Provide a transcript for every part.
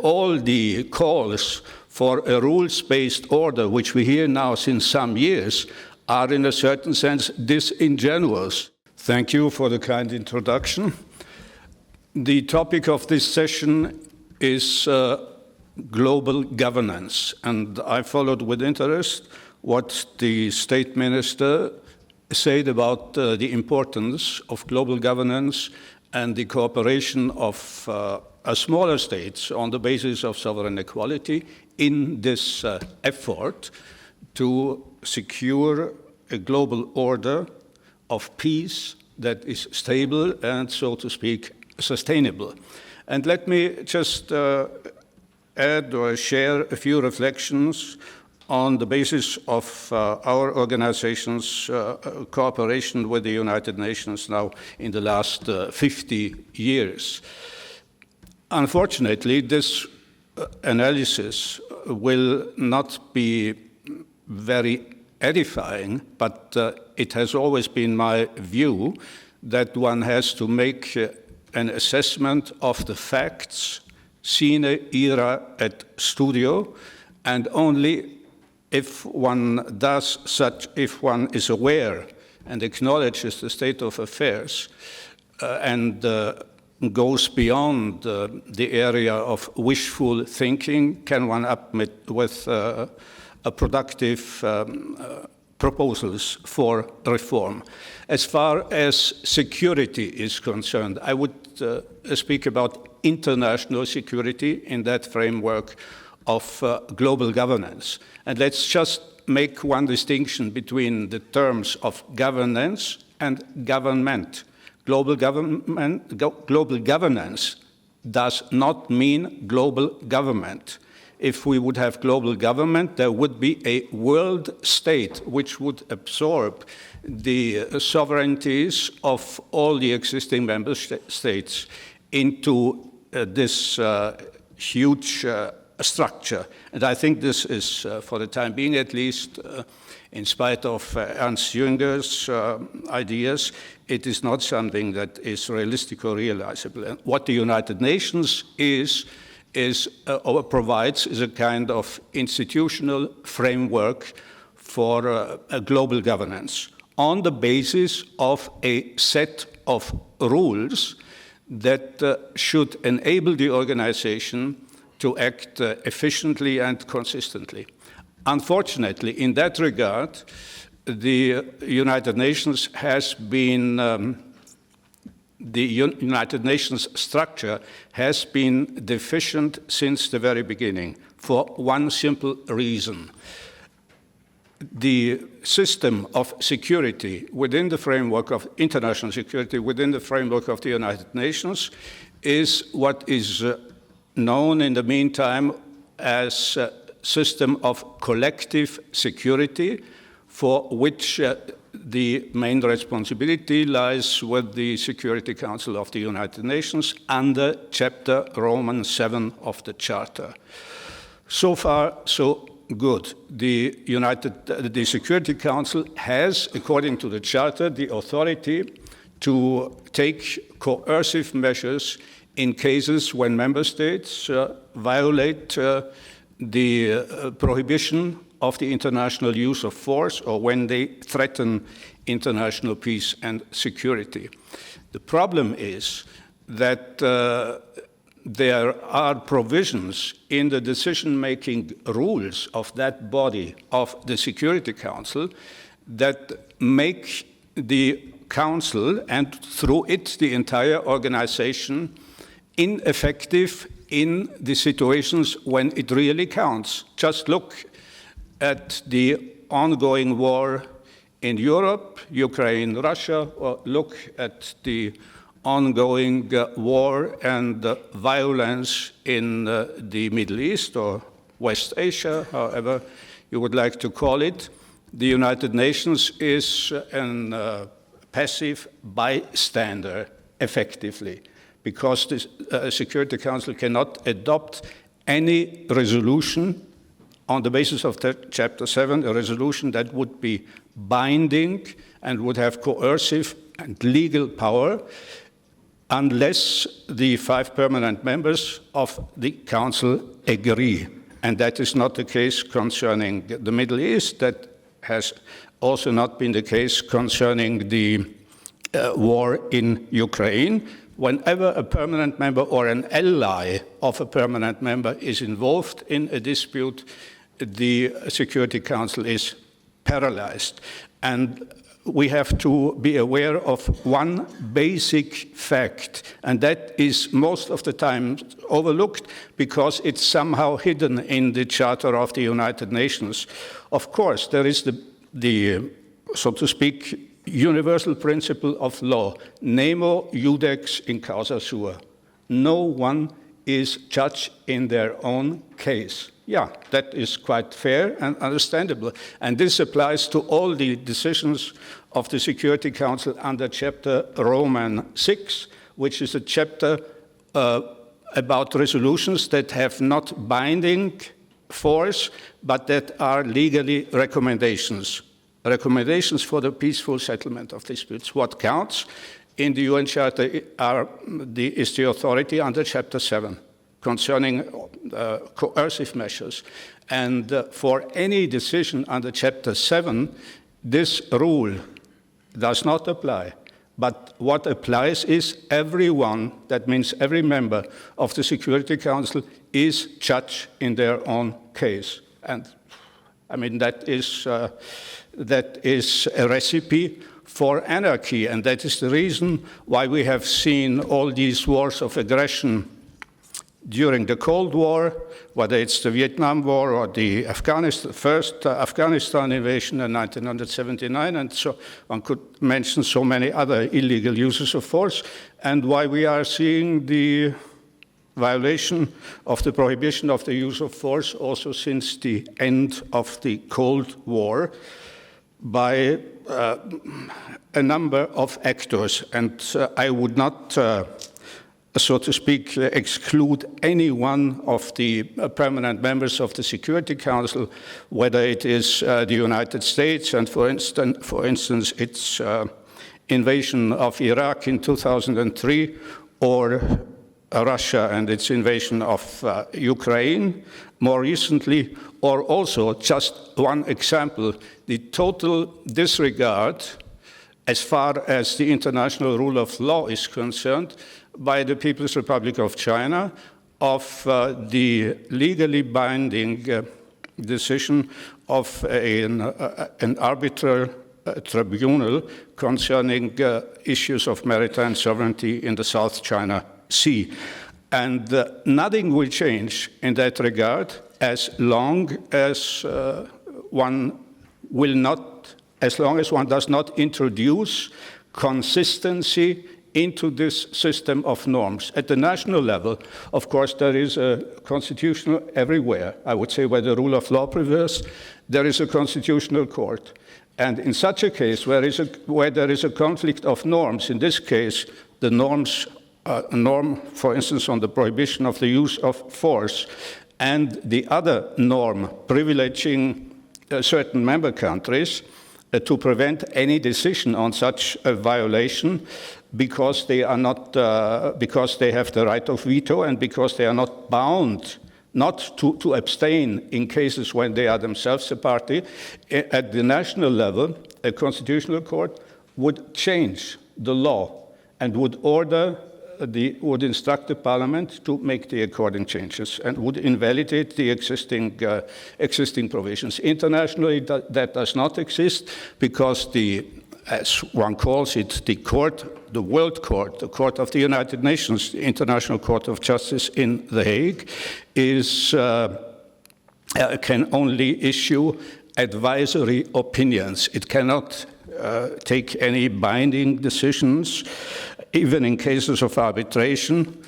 all the calls for a rules-based order, which we hear now since some years, are in a certain sense disingenuous. Thank you for the kind introduction. The topic of this session is global governance, and I followed with interest what the State Minister said about the importance of global governance and the cooperation of smaller states on the basis of sovereign equality in this effort to secure a global order of peace that is stable and, so to speak, sustainable. And let me just add or share a few reflections on the basis of our organization's cooperation with the United Nations now in the last 50 years. Unfortunately, this analysis will not be very edifying, but it has always been my view that one has to make an assessment of the facts sine ira et studio, and only if one does such, if one is aware and acknowledges the state of affairs and goes beyond the area of wishful thinking, can one admit with productive proposals for reform. As far as security is concerned, I would speak about international security in that framework of global governance. And let's just make one distinction between the terms of governance and government. Global governance does not mean global government. If we would have global government, there would be a world state which would absorb the sovereignties of all the existing member states into this huge structure. And I think this is, for the time being at least, in spite of Ernst Jünger's ideas, it is not something that is realistic or realizable. And what the United Nations provides is a kind of institutional framework for a global governance on the basis of a set of rules that should enable the organization to act efficiently and consistently. Unfortunately, in that regard, the United Nations has been the United Nations structure has been deficient since the very beginning for one simple reason. The system of security within the framework of international security, within the framework of the United Nations, is what is known in the meantime as a system of collective security, for which the main responsibility lies with the Security Council of the United Nations under Chapter Roman 7 of the Charter. So far, so good. The Security Council has, according to the Charter, the authority to take coercive measures in cases when member states violate the prohibition of the international use of force, or when they threaten international peace and security. The problem is that there are provisions in the decision-making rules of that body, of the Security Council, that make the Council, and through it the entire organization, ineffective in the situations when it really counts. Just look at the ongoing war in Europe, Ukraine, Russia, or look at the ongoing war and violence in the Middle East or West Asia, however you would like to call it. The United Nations is a passive bystander, effectively, because the Security Council cannot adopt any resolution on the basis of Chapter 7, a resolution that would be binding and would have coercive and legal power unless the 5 permanent members of the Council agree. And that is not the case concerning the Middle East. That has also not been the case concerning the war in Ukraine. Whenever a permanent member or an ally of a permanent member is involved in a dispute, the Security Council is paralyzed. And we have to be aware of one basic fact, and that is most of the time overlooked because it's somehow hidden in the Charter of the United Nations. Of course, there is the so to speak, universal principle of law, nemo iudex in causa sua. No one is judge in their own case. Yeah, that is quite fair and understandable. And this applies to all the decisions of the Security Council under Chapter Roman 6, which is a chapter about resolutions that have not binding force, but that are legally recommendations. Recommendations for the peaceful settlement of disputes. What counts in the UN Charter is the authority under Chapter 7 concerning coercive measures. And for any decision under Chapter 7, this rule does not apply. But what applies is everyone, that means every member of the Security Council, is judge in their own case. And I mean, that is a recipe for anarchy, and that is the reason why we have seen all these wars of aggression during the Cold War, whether it's the Vietnam War or the first Afghanistan invasion in 1979, and so one could mention so many other illegal uses of force, and why we are seeing the violation of the prohibition of the use of force also since the end of the Cold War by a number of actors. And I would not so to speak, exclude any one of the permanent members of the Security Council, whether it is the United States and, for instance, its invasion of Iraq in 2003, or Russia and its invasion of Ukraine more recently, or also, just one example, the total disregard as far as the international rule of law is concerned by the People's Republic of China of the legally binding decision of an arbitral tribunal concerning issues of maritime sovereignty in the South China Sea. And nothing will change in that regard as long as one does not introduce consistency into this system of norms. At the national level, of course, there is a constitutional everywhere. I would say where the rule of law prevails, there is a constitutional court. And in such a case, where there is a conflict of norms, in this case, the norms, norm, for instance, on the prohibition of the use of force, and the other norm privileging certain member countries to prevent any decision on such a violation, because they are not, because they have the right of veto and because they are not bound not to abstain in cases when they are themselves a party. At the national level, a constitutional court would change the law and would instruct the parliament to make the according changes and would invalidate the existing provisions. Internationally, that does not exist because as one calls it, the World Court, the Court of the United Nations, the International Court of Justice in The Hague, can only issue advisory opinions. It cannot take any binding decisions, even in cases of arbitration,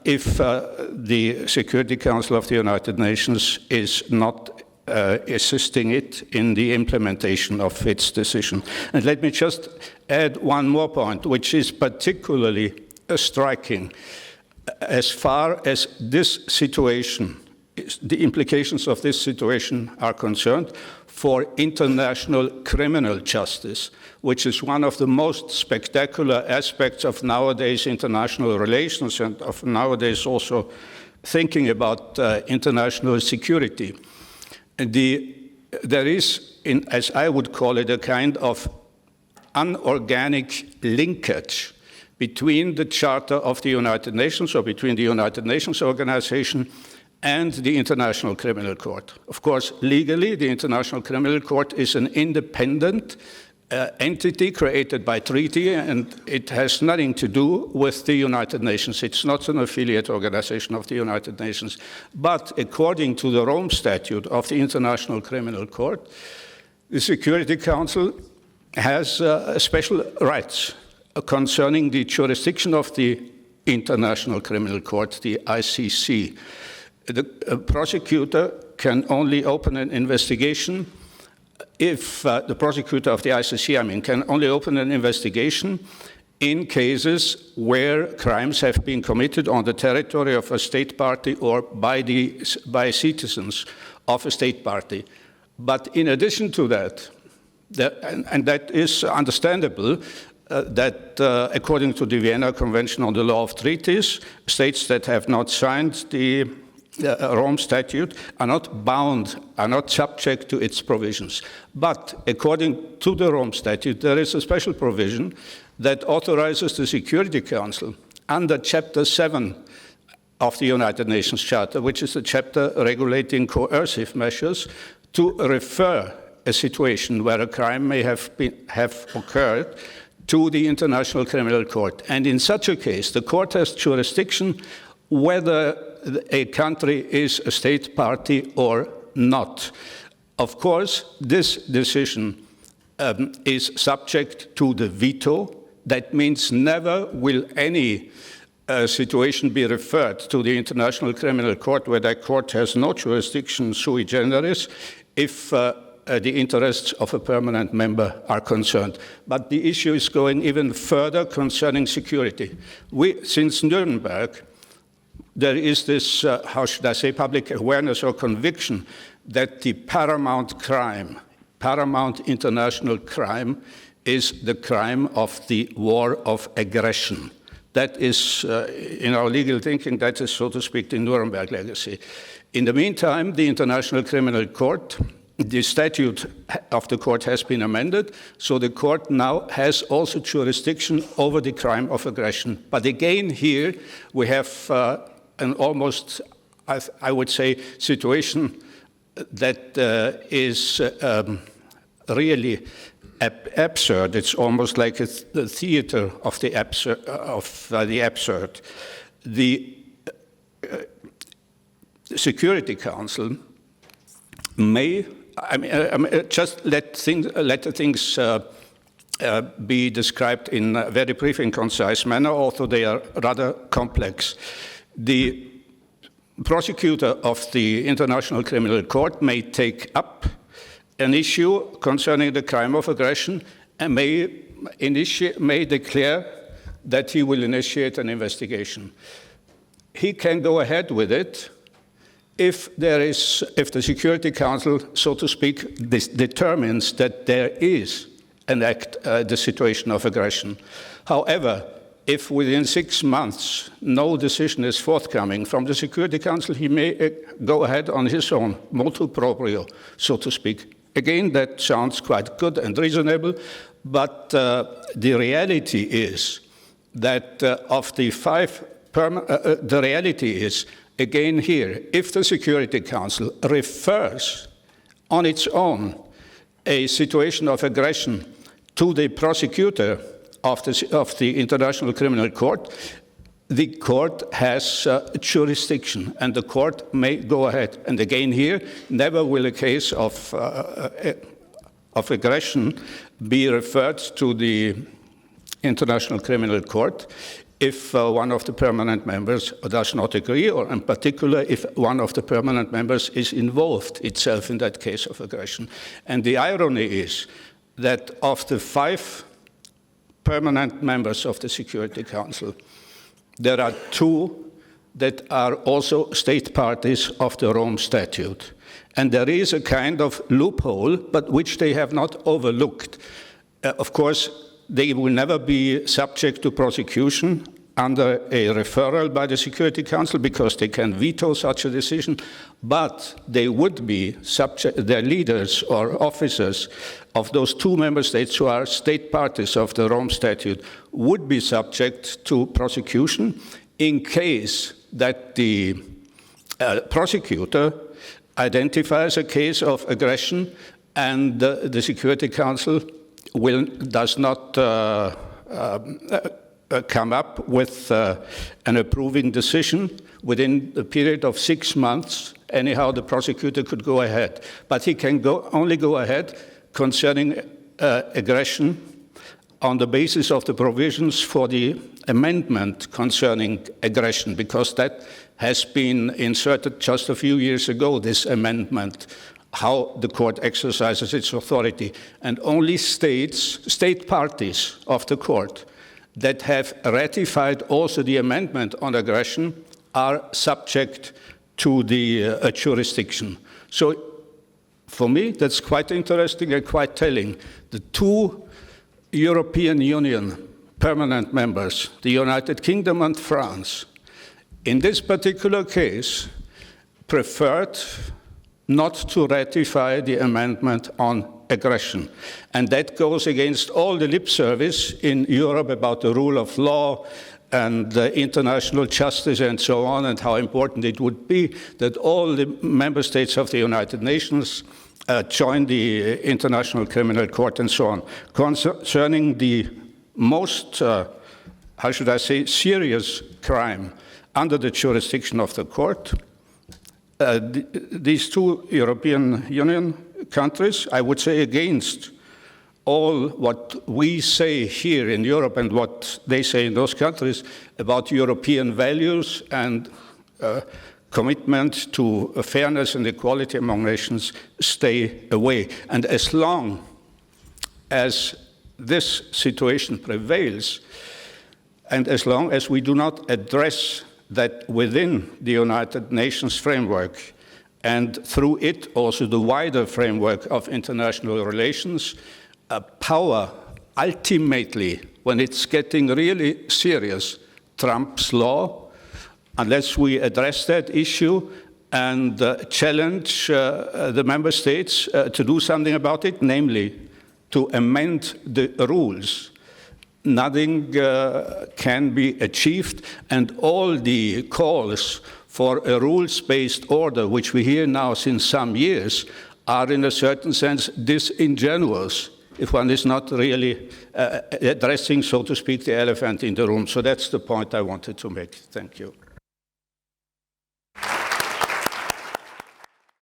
if the Security Council of the United Nations is not assisting it in the implementation of its decision. And let me just add one more point, which is particularly striking. As far as this situation the implications of this situation are concerned for international criminal justice, which is one of the most spectacular aspects of nowadays international relations and of nowadays also thinking about international security. There is, as I would call it, a kind of unorganic linkage between the Charter of the United Nations, or between the United Nations organization and the International Criminal Court. Of course, legally, the International Criminal Court is an independent entity created by treaty, and it has nothing to do with the United Nations. It's not an affiliate organization of the United Nations. But according to the Rome Statute of the International Criminal Court, the Security Council has special rights concerning the jurisdiction of the International Criminal Court, the ICC. The prosecutor can only open an investigation if the prosecutor of the ICC, can only open an investigation in cases where crimes have been committed on the territory of a state party or by citizens of a state party. But in addition to that, and that is understandable, that according to the Vienna Convention on the Law of Treaties, states that have not signed the Rome Statute are not bound, are not subject to its provisions. But according to the Rome Statute, there is a special provision that authorizes the Security Council under Chapter 7 of the United Nations Charter, which is the chapter regulating coercive measures, to refer a situation where a crime may have occurred to the International Criminal Court. And in such a case, the court has jurisdiction whether a country is a state party or not. Of course, this decision is subject to the veto. That means never will any situation be referred to the International Criminal Court, where that court has no jurisdiction sui generis, if the interests of a permanent member are concerned. But the issue is going even further concerning security. Since Nuremberg, there is this, how should I say, public awareness or conviction that the paramount crime, paramount international crime, is the crime of the war of aggression. That is, in our legal thinking, that is, so to speak, the Nuremberg legacy. In the meantime, the International Criminal Court, the statute of the court has been amended, so the court now has also jurisdiction over the crime of aggression. But again, here we have an almost, I would say, situation that is really absurd. It's almost like the theater of the absurd. The Security Council may, just let the things be described in a very brief and concise manner, although they are rather complex. The prosecutor of the International Criminal Court may take up an issue concerning the crime of aggression and may declare that he will initiate an investigation. He can go ahead with it if the Security Council, so to speak, determines that there is the situation of aggression. However, if within 6 months no decision is forthcoming from the Security Council, he may go ahead on his own, motu proprio, so to speak. Again, that sounds quite good and reasonable, but the reality is that of the the reality is, again here, if the Security Council refers on its own a situation of aggression to the prosecutor of the International Criminal Court, the court has jurisdiction, and the court may go ahead. And again here, never will a case of aggression be referred to the International Criminal Court if one of the permanent members does not agree, or in particular if one of the permanent members is involved itself in that case of aggression. And the irony is that of the 5 permanent members of the Security Council, there are 2 that are also state parties of the Rome Statute. And there is a kind of loophole, but which they have not overlooked. Of course, they will never be subject to prosecution under a referral by the Security Council because they can veto such a decision, but they would be subject, their leaders or officers of those two member states who are state parties of the Rome Statute would be subject to prosecution in case that the prosecutor identifies a case of aggression and the Security Council does not come up with an approving decision within the period of 6 months. Anyhow, the prosecutor could go ahead. But he can only go ahead concerning aggression on the basis of the provisions for the amendment concerning aggression, because that has been inserted just a few years ago, this amendment, how the court exercises its authority. And only state parties of the court that have ratified also the amendment on aggression are subject to the jurisdiction. So for me, that's quite interesting and quite telling. The two European Union permanent members, the United Kingdom and France, in this particular case, preferred not to ratify the amendment on aggression. And that goes against all the lip service in Europe about the rule of law and international justice and so on, and how important it would be that all the member states of the United Nations join the International Criminal Court and so on. Concerning the most, how should I say, serious crime under the jurisdiction of the court, these two European Union countries, I would say against all what we say here in Europe and what they say in those countries about European values and commitment to fairness and equality among nations, stay away. And as long as this situation prevails, and as long as we do not address that within the United Nations framework, and through it also the wider framework of international relations, power ultimately, when it's getting really serious, trumps law, unless we address that issue and challenge the member states to do something about it, namely to amend the rules. Nothing can be achieved, and all the calls for a rules-based order, which we hear now since some years, are in a certain sense disingenuous if one is not really addressing, so to speak, the elephant in the room. So that's the point I wanted to make. Thank you.